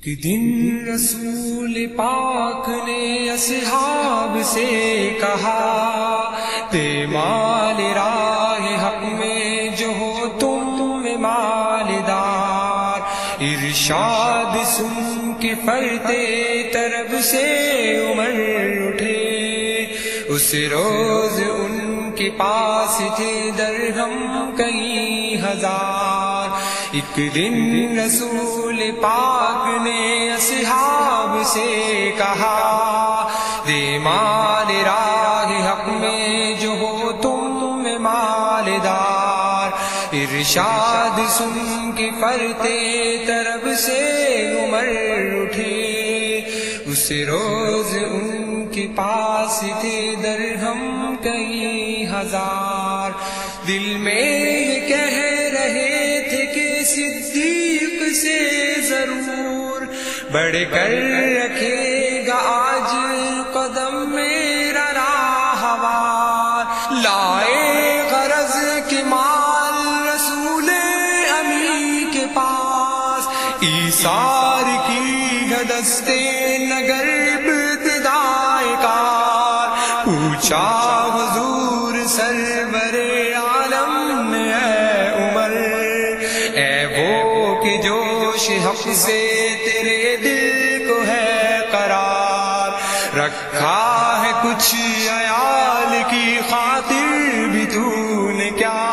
ایک دن رسول پاک نے اصحاب سے کہا، مال راہ حق میں جو ہو تم مالدار، ارشاد سن کے فرتے طرب سے عمر اٹھے، اس روز ان کے پاس تھے درہم کئی ہزار۔ ایک دن رسول پاک نے اصحاب سے کہا، مال راہ حق میں جو ہو تم مالدار، ارشاد سن کے فرتے طرب سے عمر اٹھے، اس روز ان کے پاس تھے درہم کئی ہزار۔ دل میں یہ کہہ رہے تھے کہ صدیق سے ضرور بڑھ کر رکھے گا آج قدم میرا راہوار، لائے غرض کے مال رسول امی کے پاس، ایثار کی دستے نگر ابتدائے کار، پوچھا حضور سرور عالم اے عمر، اے وہ کہ جوش حق سے تیرے دل کو ہے قرار، رکھا ہے کچھ عیال کی خاطر بھی تو نے کیا،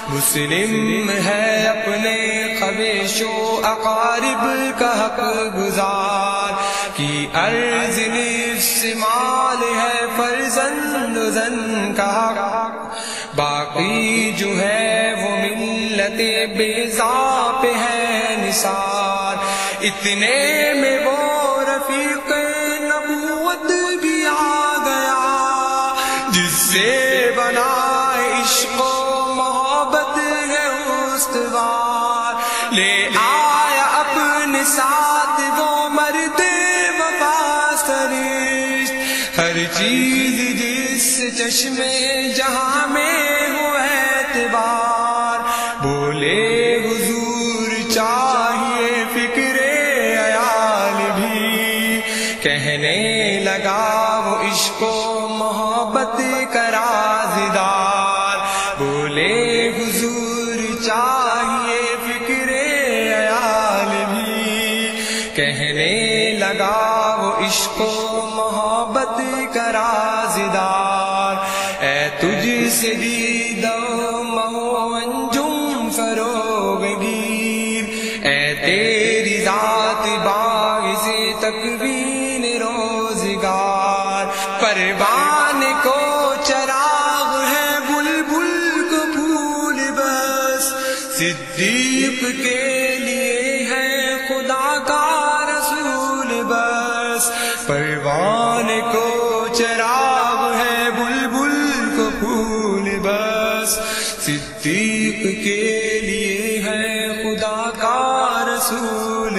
مسلم ہے اپنے خویش و اقارب کا حق گزار، کی عرض نفس مال ہے فرزند و زن کا حق، باقی جو ہے وہ ملت بیضا پہ ہے نثار، اتنے میں وہ رفیق نبوت بھی آ گیا، جس سے بنا عشق و محبت ہے استوار، لے آیا اپنے ساتھ وہ مرد وفا سرشت، ہر چیز جس چشمے جہاں میں ہو اعتبار، بولے حضور چاہیے فکر عیال بھی، کہنے لگا وہ عشق و محبت کا رازدار، بولے حضور چاہیے فکر عیال بھی، کہنے لگا وہ عشق و محبت کا رازدار، اے تجھ سے دیدہ مہو انجم فروغ گیر، اے تیری ذات باعث تکوین روزگار، پروان کو چراغ ہے بلبل کو پھول بس، صدیق کے لیے ہے خدا کا رسول بس، پروان کو چراغ ہے بلبل کو پھول بس، صدیق کے لیے ہے خدا کا رسول